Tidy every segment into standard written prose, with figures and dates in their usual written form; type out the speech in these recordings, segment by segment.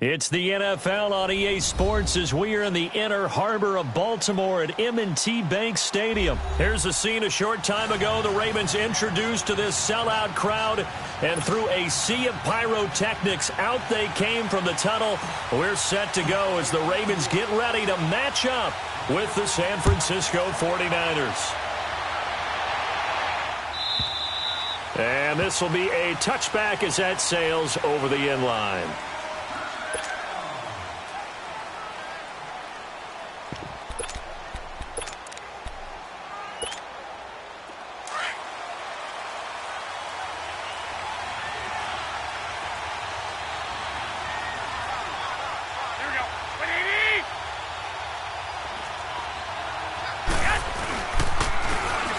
It's the NFL on EA Sports as we are in the inner harbor of Baltimore at M&T Bank Stadium. Here's the scene a short time ago. The Ravens introduced to this sellout crowd, and through a sea of pyrotechnics, out they came from the tunnel. We're set to go as the Ravens get ready to match up with the San Francisco 49ers. And this will be a touchback as that sails over the end line.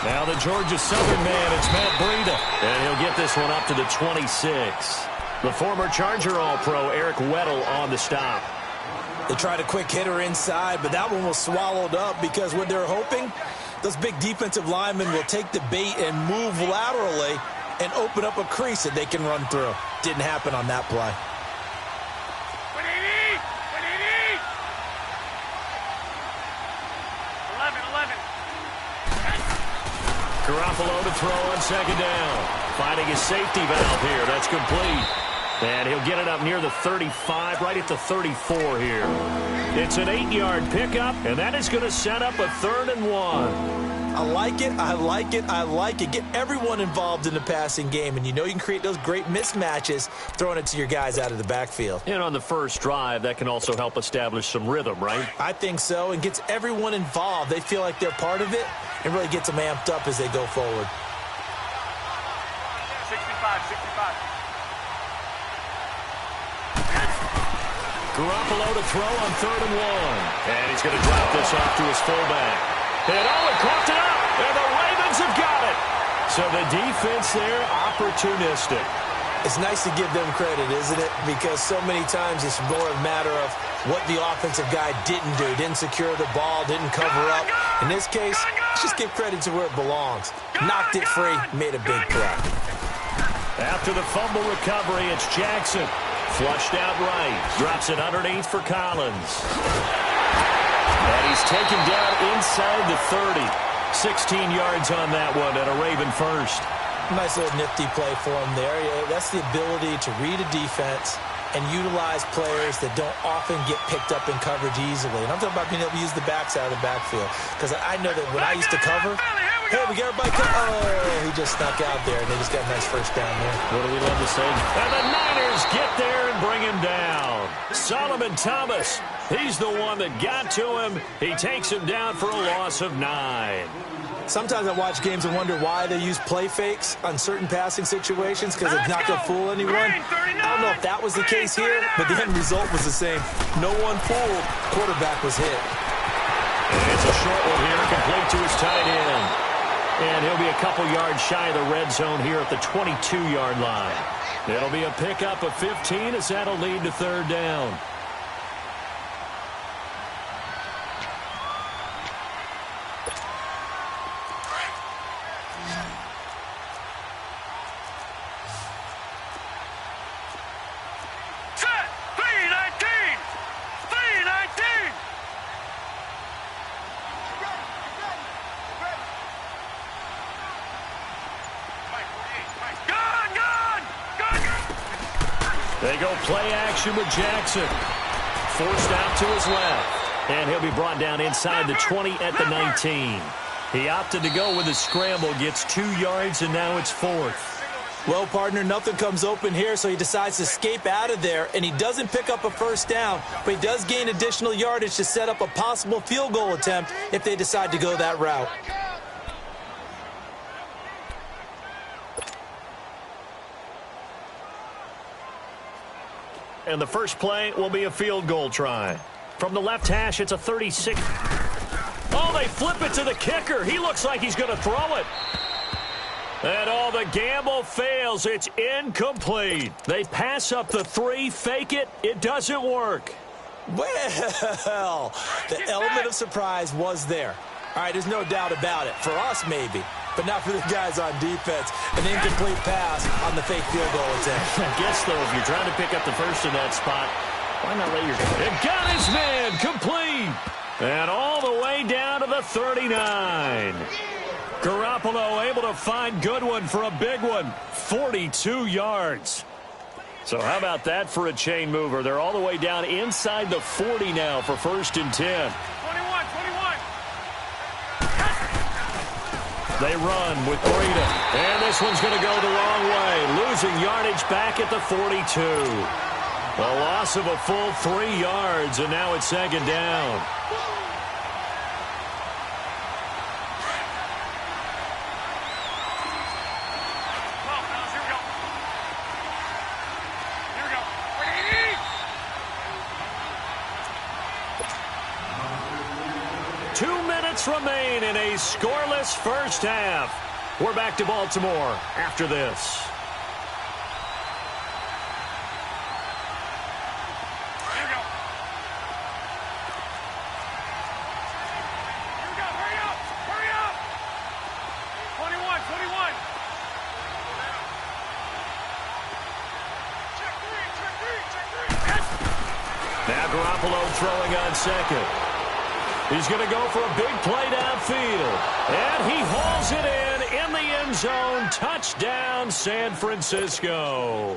Now the Georgia Southern man, it's Matt Breida, and he'll get this one up to the 26. The former Charger All-Pro Eric Weddle on the stop. They tried a quick hitter inside, but that one was swallowed up because what they're hoping, those big defensive linemen will take the bait and move laterally and open up a crease that they can run through. Didn't happen on that play. Garoppolo to throw on second down. Finding his safety valve here. That's complete. And he'll get it up near the 35, right at the 34 here. It's an 8-yard pickup, and that is going to set up a 3rd and 1. I like it, I like it, I like it. Get everyone involved in the passing game, and you know you can create those great mismatches throwing it to your guys out of the backfield. And on the first drive, that can also help establish some rhythm, right? I think so, and gets everyone involved. They feel like they're part of it, and really gets them amped up as they go forward. 65. Garoppolo to throw on 3rd and 1. And he's going to drop this off to his fullback. And it caught it up, and the Ravens have got it. So the defense there, opportunistic. It's nice to give them credit, isn't it? Because so many times it's more a matter of what the offensive guy didn't do. Didn't secure the ball, didn't cover up. In this case, let's just give credit to where it belongs. Knocked it free, made a big play. After the fumble recovery, it's Jackson. Flushed out right. Drops it underneath for Collins. And he's taken down inside the 30. 16 yards on that one and a Raven first. Nice little nifty play for him there. Yeah, that's the ability to read a defense and utilize players that don't often get picked up in coverage easily. And I'm talking about being able to use the backs out of the backfield. Because I know that when I used to cover, hey, we got everybody he just snuck out there, and they just got a nice first down there. What do we love to say? And the Niners get there and bring him down. Solomon Thomas, he's the one that got to him. He takes him down for a loss of 9. Sometimes I watch games and wonder why they use play fakes on certain passing situations because it's not going to fool anyone. I don't know if that was the case here, but the end result was the same. No one fooled. Quarterback was hit. And it's a short one here, complete to his tight end. And he'll be a couple yards shy of the red zone here at the 22-yard line. It'll be a pickup of 15 as that'll lead to 3rd down. They go play action with Jackson. Forced out to his left. And he'll be brought down inside the 20 at the 19. He opted to go with his scramble, gets 2 yards, and now it's 4th. Well, partner, nothing comes open here, so he decides to escape out of there, and he doesn't pick up a first down, but he does gain additional yardage to set up a possible field goal attempt if they decide to go that route. And the first play will be a field goal try. From the left hash, it's a 36. Oh, they flip it to the kicker. He looks like he's going to throw it. And the gamble fails. It's incomplete. They pass up the 3, fake it. It doesn't work. Well, the element of surprise was there. All right, there's no doubt about it. For us, maybe. But not for the guys on defense. An incomplete pass on the fake field goal attempt. I guess, though, if you're trying to pick up the first in that spot, Why not let your... It got his man complete. And all the way down to the 39. Garoppolo able to find Goodwin for a big one. 42 yards. So how about that for a chain mover? They're all the way down inside the 40 now for 1st and 10. 21. They run with Breida. And this one's going to go the wrong way. Losing yardage back at the 42. A loss of a full 3 yards, and now it's 2nd down. Remain in a scoreless first half. We're back to Baltimore after this. Here we go. Hurry up. 21. Check three. Now Garoppolo throwing on 2nd. He's going to go for a big play downfield. And he hauls it in the end zone. Touchdown, San Francisco.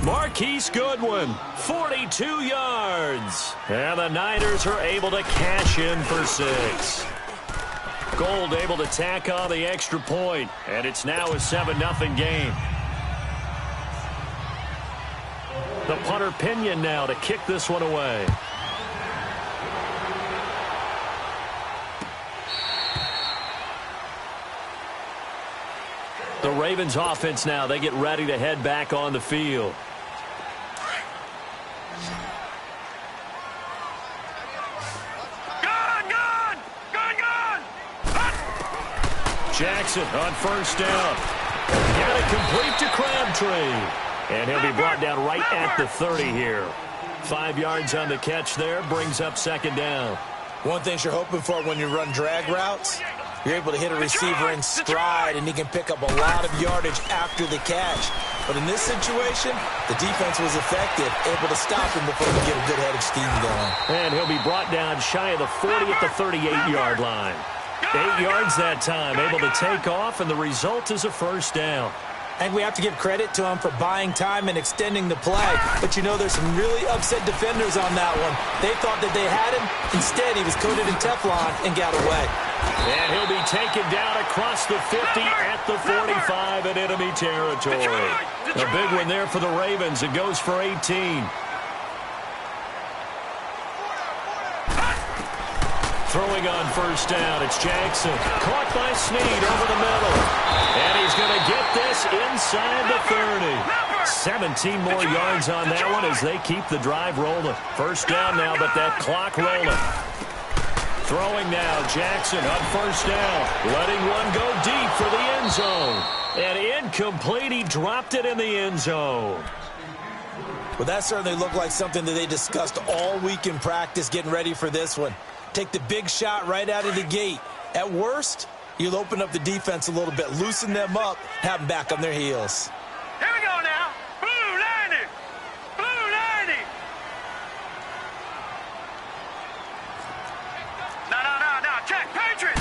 Marquise Goodwin, 42 yards. And the Niners are able to cash in for 6. Gold able to tack on the extra point. And it's now a 7-0 game. The punter Pinion now to kick this one away. The Ravens offense now, they get ready to head back on the field. Gone! Jackson on 1st down. Got it complete to Crabtree. And he'll be brought down right at the 30 here. 5 yards on the catch there, brings up 2nd down. One thing you're hoping for when you run drag routes, you're able to hit a receiver in stride, and he can pick up a lot of yardage after the catch. But in this situation, the defense was effective, able to stop him before he get a good head of steam going. And he'll be brought down shy of the 40 at the 38-yard line. 8 yards that time, able to take off, and the result is a 1st down. And we have to give credit to him for buying time and extending the play. But, you know, there's some really upset defenders on that one. They thought that they had him. Instead, he was coated in Teflon and got away. And he'll be taken down across the 50 at the 45 in enemy territory. A big one there for the Ravens. It goes for 18. Throwing on 1st down, it's Jackson. Caught by Snead over the middle. And he's going to get this inside the 30. 17 more yards on that one as they keep the drive rolling. 1st down now, but that clock rolling. Throwing now, Jackson on 1st down. Letting one go deep for the end zone. And incomplete, he dropped it in the end zone. Well, that certainly looked like something that they discussed all week in practice getting ready for this one. Take the big shot right out of the gate. At worst, you'll open up the defense a little bit, loosen them up, have them back on their heels. Here we go now. Blue 90. No. Check, Patriots.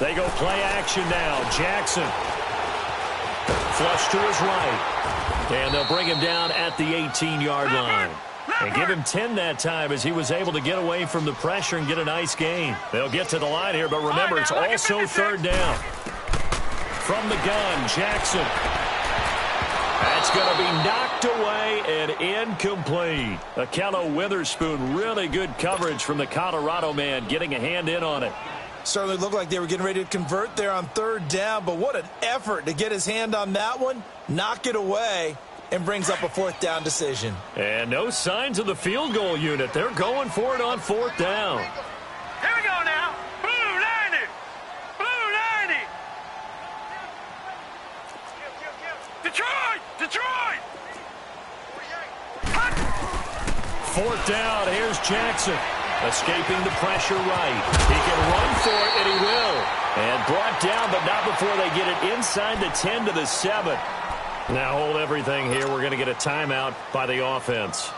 They go play action now. Jackson. Flush to his right. And they'll bring him down at the 18-yard line. And give him 10 that time as he was able to get away from the pressure and get a nice gain. They'll get to the line here, but remember, it's also 3rd down. From the gun, Jackson. That's going to be knocked away and incomplete. Akello Witherspoon, really good coverage from the Colorado man, getting a hand in on it. Certainly looked like they were getting ready to convert there on 3rd down, but what an effort to get his hand on that one, knock it away, and brings up a 4th down decision. And no signs of the field goal unit. They're going for it on 4th down. Here we go now. Blue 90. Detroit. 4th down. Here's Jackson. Escaping the pressure right. He can run for it, and he will. And brought down, but not before they get it inside the 10 to the 7. Now hold everything here. We're going to get a timeout by the offense.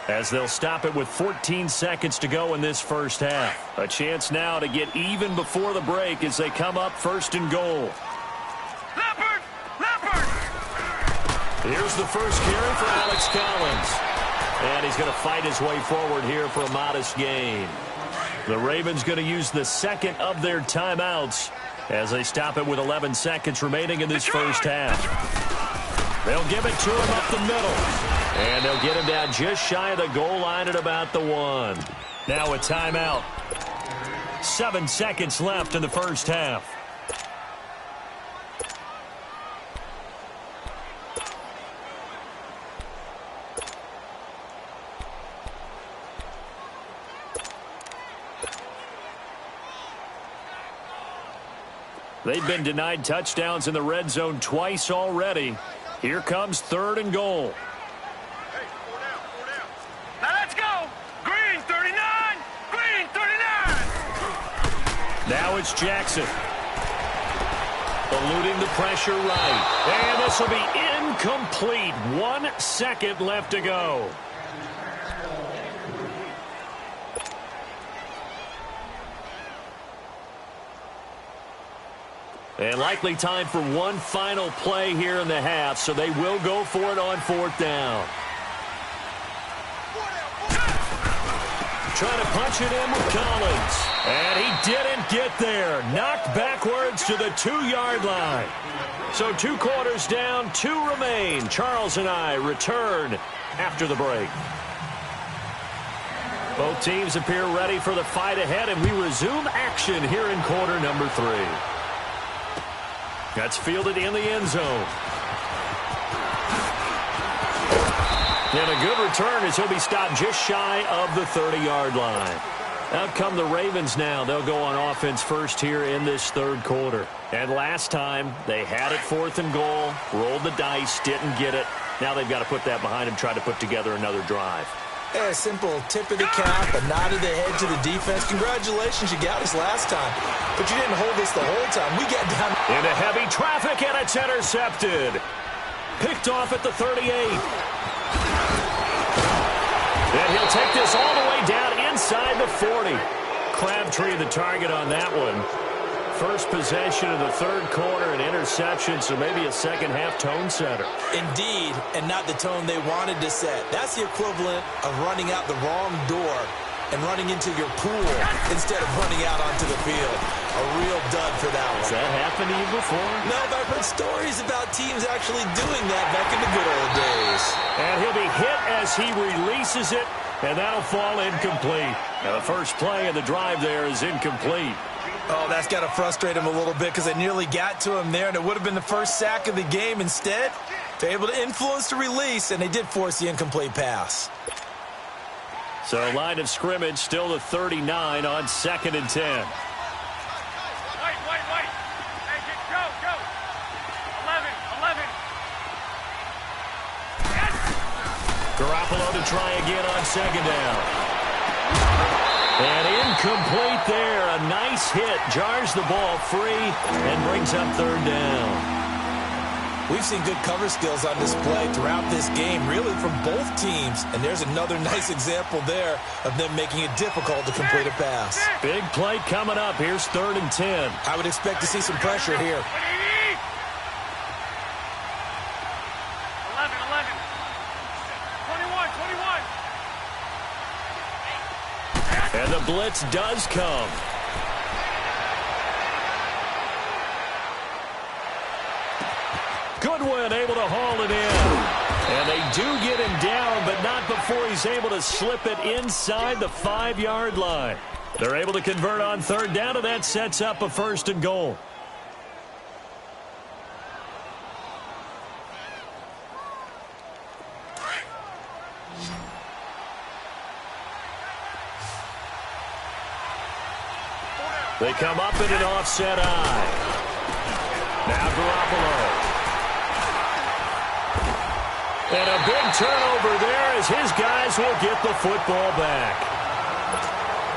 as they'll stop it with 14 seconds to go in this first half. A chance now to get even before the break as they come up first and goal. Leopard! Leopard! Here's the first carry for Alex Collins. And he's going to fight his way forward here for a modest gain. The Ravens going to use the second of their timeouts as they stop it with 11 seconds remaining in this first half. They'll give it to him up the middle. And they'll get him down just shy of the goal line at about the 1. Now a timeout. 7 seconds left in the first half. They've been denied touchdowns in the red zone twice already. Here comes 3rd and goal. Hey, 4 down, 4 down. Now let's go. Green 39. Green 39. Now it's Jackson. Eluding the pressure right. And this will be incomplete. 1 second left to go. And likely time for one final play here in the half, so they will go for it on 4th down. Trying to punch it in with Collins. And he didn't get there. Knocked backwards to the 2-yard line. So 2 quarters down, 2 remain. Charles and I return after the break. Both teams appear ready for the fight ahead, and we resume action here in quarter number 3. That's fielded in the end zone. And a good return as he'll be stopped just shy of the 30-yard line. Out come the Ravens now. They'll go on offense first here in this 3rd quarter. And last time, they had it 4th and goal, rolled the dice, didn't get it. Now they've got to put that behind them, try to put together another drive. Yeah, a simple tip of the cap, a nod of the head to the defense. Congratulations, you got us last time. But you didn't hold us the whole time. We got down into heavy traffic, and it's intercepted. Picked off at the 38. And he'll take this all the way down inside the 40. Crabtree the target on that one. First possession of the 3rd quarter, an interception, so maybe a second-half tone setter. Indeed, and not the tone they wanted to set. That's the equivalent of running out the wrong door and running into your pool instead of running out onto the field. A real dud for that one. Has that happened to you before? No, but I've heard stories about teams actually doing that back in the good old days. And he'll be hit as he releases it, and that'll fall incomplete. Now, the first play of the drive there is incomplete. Oh, that's got to frustrate him a little bit because they nearly got to him there, and it would have been the first sack of the game. Instead, they're able to influence the release, and they did force the incomplete pass. So line of scrimmage still the 39 on 2nd and 10. Wait. Hey, go. 11. Yes! Garoppolo to try again on 2nd down. And incomplete there. A nice hit. Jars the ball free and brings up 3rd down. We've seen good cover skills on display throughout this game, really from both teams. And there's another nice example there of them making it difficult to complete a pass. Big play coming up. Here's 3rd and 10. I would expect to see some pressure here. 11. 21. And the blitz does come. Goodwin able to haul it in. And they do get him down, but not before he's able to slip it inside the 5-yard line. They're able to convert on 3rd down, and that sets up a 1st and goal. They come up in an offset eye. Now Garoppolo. And a big turnover there as his guys will get the football back.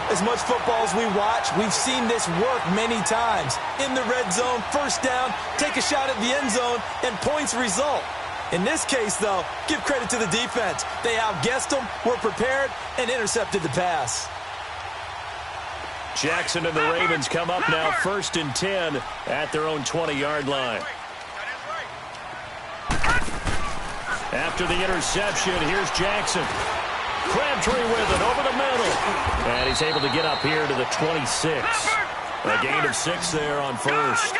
As much football as we watch, we've seen this work many times. In the red zone, 1st down, take a shot at the end zone, and points result. In this case, though, give credit to the defense. They outguessed them, were prepared, and intercepted the pass. Jackson and the Ravens come up now 1st and 10 at their own 20-yard line. After the interception, here's Jackson. Crabtree with it over the middle. And he's able to get up here to the 26. A gain of 6 there on first.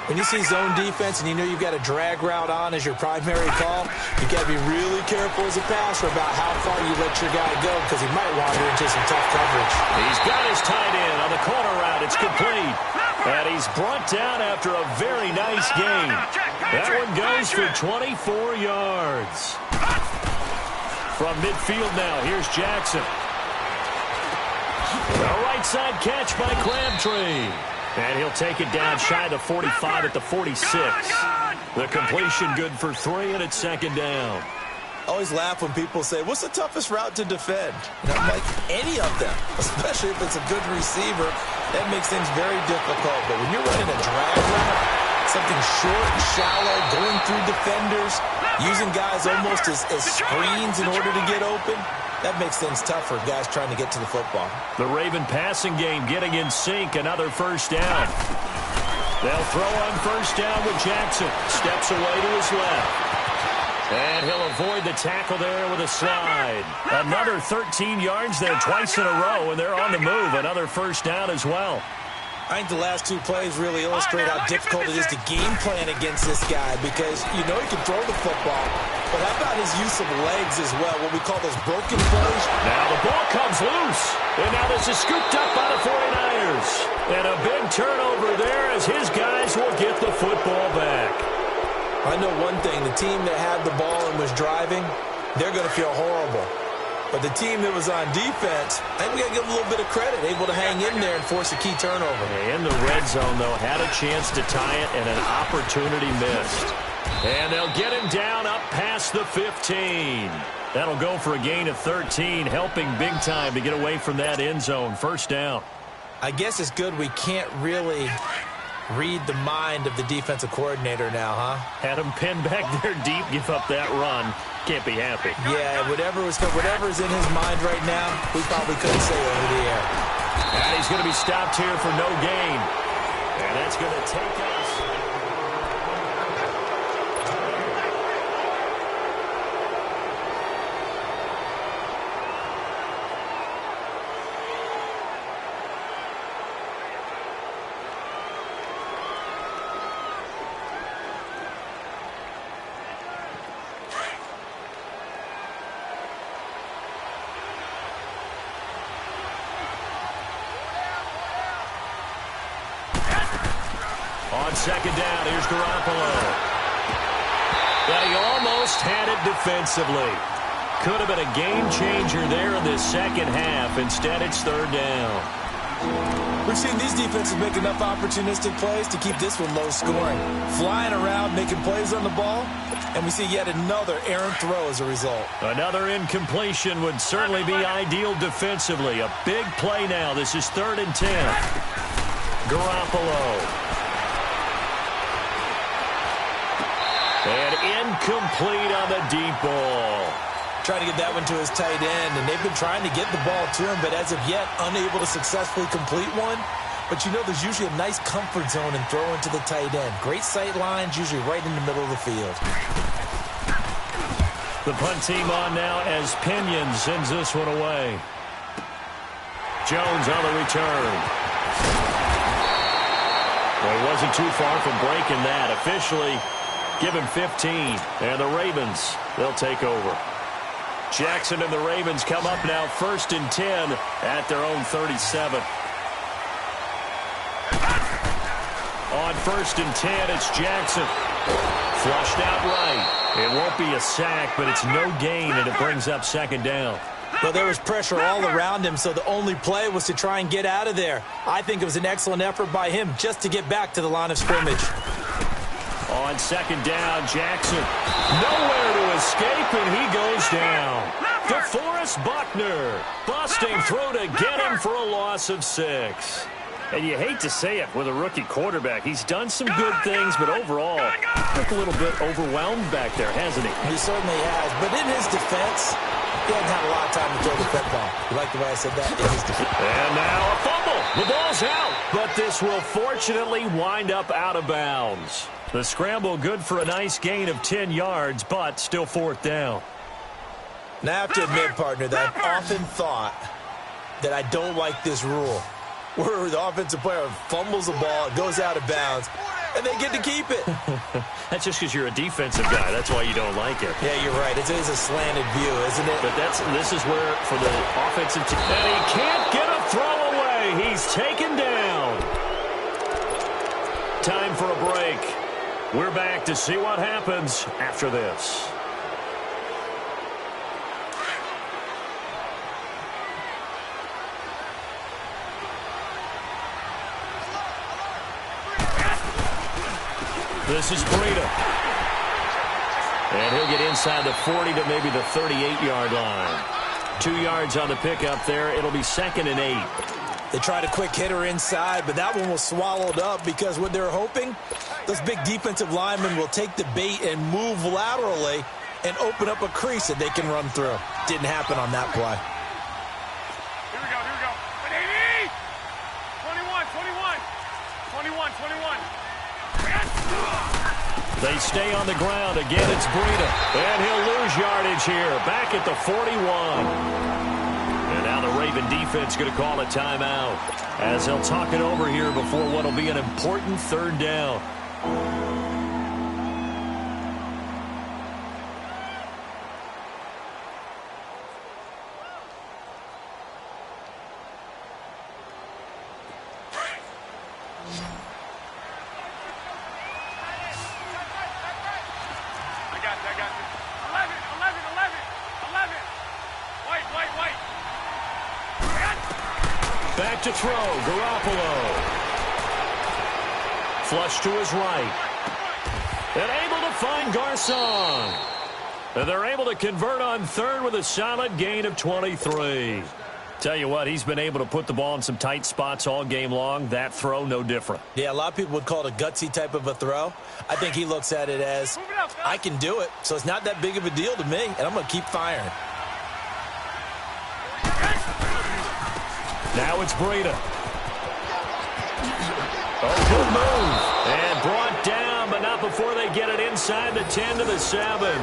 When you see zone defense and you know you've got a drag route on as your primary call, you've got to be really careful as a passer about how far you let your guy go because he might wander into some tough coverage. He's got his tight end on the corner route. It's complete. And he's brought down after a very nice gain. That one goes for 24 yards. From midfield now, here's Jackson. A right side catch by Crabtree. And he'll take it down shy of the 45 at the 46. The completion good for 3, and it's 2nd down. I always laugh when people say, what's the toughest route to defend? And I'm like, any of them, especially if it's a good receiver. That makes things very difficult. But when you're running a drag route, something short and shallow, going through defenders, using guys almost as screens in order to get open, that makes things tough for guys trying to get to the football. The Raven passing game getting in sync. Another 1st down. They'll throw on 1st down with Jackson. Steps away to his left. And he'll avoid the tackle there with a slide. Another 13 yards there twice in a row, and they're on the move. Another 1st down as well. I think the last 2 plays really illustrate how difficult it is to game plan against this guy because you know he can throw the football, but how about his use of legs as well, what we call those broken plays? Now the ball comes loose, and now this is scooped up by the 49ers. And a big turnover there as his guys will get the football back. I know one thing, the team that had the ball and was driving, they're going to feel horrible. But the team that was on defense, I think we got to give them a little bit of credit, able to hang in there and force a key turnover. In the red zone, though, had a chance to tie it, and an opportunity missed. And they'll get him down up past the 15. That'll go for a gain of 13, helping big time to get away from that end zone. 1st down. I guess it's good we can't really read the mind of the defensive coordinator now, huh? Had him pinned back there deep, give up that run. Can't be happy. Yeah, whatever's in his mind right now, we probably couldn't say over the air. And he's going to be stopped here for no gain. And that's going to take us. On 2nd down, here's Garoppolo. Well, he almost had it defensively. Could have been a game changer there in this 2nd half. Instead, it's 3rd down. We've seen these defenses make enough opportunistic plays to keep this one low scoring. Flying around, making plays on the ball, and we see yet another errant throw as a result. Another incompletion would certainly be ideal defensively. A big play now. This is 3rd and 10. Garoppolo. And incomplete on the deep ball. Trying to get that one to his tight end, and they've been trying to get the ball to him, but as of yet, unable to successfully complete one. But you know there's usually a nice comfort zone in throwing to the tight end. Great sight lines, usually right in the middle of the field. The punt team on now as Pinion sends this one away. Jones on the return. Well, he wasn't too far from breaking that. Officially, give him 15. And the Ravens, they'll take over. Jackson and the Ravens come up now 1st and 10 at their own 37. On 1st and 10, it's Jackson. Flushed out right. It won't be a sack, but it's no gain, and it brings up 2nd down. Well, there was pressure all around him, so the only play was to try and get out of there. I think it was an excellent effort by him just to get back to the line of scrimmage. On 2nd down, Jackson. Nowhere to escape, and he goes down. DeForest Buckner busting through to get him for a loss of 6. And you hate to say it with a rookie quarterback. He's done some good things, but overall, looked a little bit overwhelmed back there, hasn't he? He certainly has. But in his defense, he hasn't had a lot of time to throw the football. You like the way I said that? In his defense. And now a fumble. The ball's out. But this will fortunately wind up out of bounds. The scramble good for a nice gain of 10 yards, but still fourth down. Now, I have to admit, partner, that I've often thought that I don't like this rule, where the offensive player fumbles the ball, it goes out of bounds, and they get to keep it. That's just because you're a defensive guy. That's why you don't like it. Yeah, you're right. It is a slanted view, isn't it? But this is where, for the offensive team, and he can't get a throw away. He's taken down. Time for a break. We're back to see what happens after this. This is Breida. And he'll get inside the 40 to maybe the 38-yard line. 2 yards on the pickup there. It'll be 2nd and 8. They tried a quick hitter inside, but that one was swallowed up because what they're hoping, those big defensive linemen will take the bait and move laterally and open up a crease that they can run through. Didn't happen on that play. Here we go. 21. They stay on the ground. Again, it's Breida. And he'll lose yardage here. Back at the 41. And now the Raven defense going to call a timeout as they'll talk it over here before what will be an important third down. Back to throw, Garoppolo. Flush to his right. And able to find Garcon. And they're able to convert on third with a solid gain of 23. Tell you what, he's been able to put the ball in some tight spots all game long. That throw, no different. Yeah, a lot of people would call it a gutsy type of a throw. I think he looks at it as, I can do it, so it's not that big of a deal to me, and I'm going to keep firing. Now it's Breida. Oh, good move. And brought down, but not before they get it inside the 10 to the 7.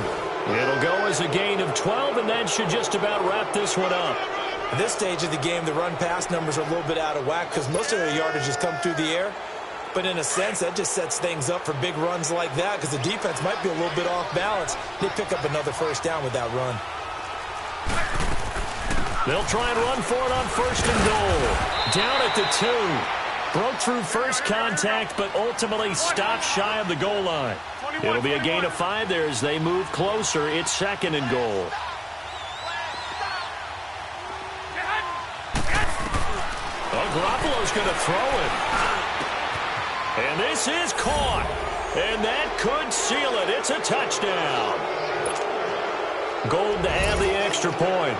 It'll go as a gain of 12, and that should just about wrap this one up. At this stage of the game, the run-pass numbers are a little bit out of whack because most of their yardage has come through the air. But in a sense, that just sets things up for big runs like that because the defense might be a little bit off balance. They pick up another first down with that run. They'll try and run for it on 1st and goal. Down at the 2. Broke through first contact, but ultimately stopped shy of the goal line. It'll be a gain of 5 there as they move closer. It's 2nd and goal. Well, Garoppolo's going to throw it. And this is caught. And that could seal it. It's a touchdown. Gold to have the extra point.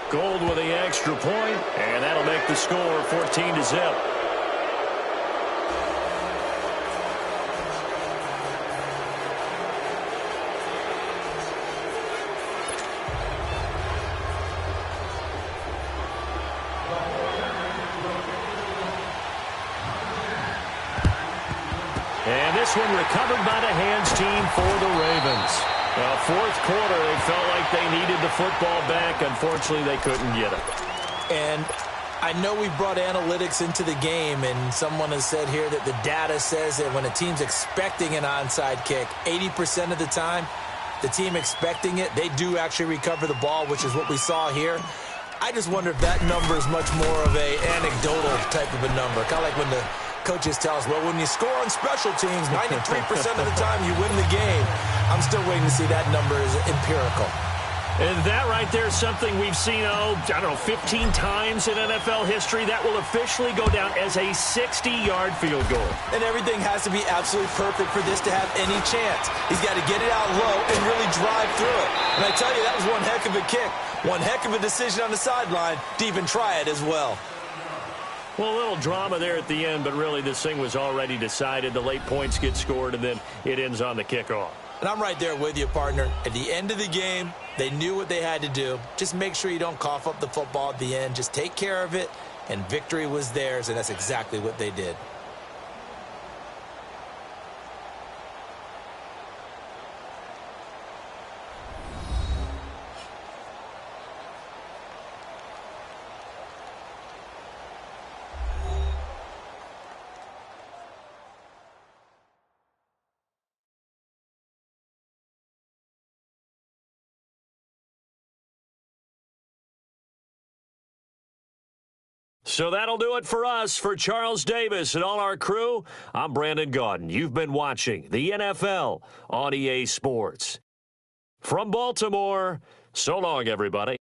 Gold with the extra point, and that'll make the score 14-0. And this one recovered by the hands team for the Ravens. Fourth quarter, they felt like they needed the football back. Unfortunately, they couldn't get it. And I know we brought analytics into the game, and someone has said here that the data says that when a team's expecting an onside kick, 80% of the time, the team expecting it, they do actually recover the ball, which is what we saw here. I just wonder if that number is much more of a anecdotal type of a number, kind of like when the coaches tell us, well, when you score on special teams, 93% of the time you win the game. I'm still waiting to see that number is empirical. And that right there is something we've seen, I don't know, 15 times in NFL history. That will officially go down as a 60-yard field goal. And everything has to be absolutely perfect for this to have any chance. He's got to get it out low and really drive through it. And I tell you, that was one heck of a kick. One heck of a decision on the sideline to even try it as well. Well, a little drama there at the end, but really this thing was already decided. The late points get scored, and then it ends on the kickoff. And I'm right there with you, partner. At the end of the game, they knew what they had to do. Just make sure you don't cough up the football at the end. Just take care of it, and victory was theirs, and that's exactly what they did. So that'll do it for us. For Charles Davis and all our crew, I'm Brandon Gaudin. You've been watching the NFL on EA Sports. From Baltimore, so long, everybody.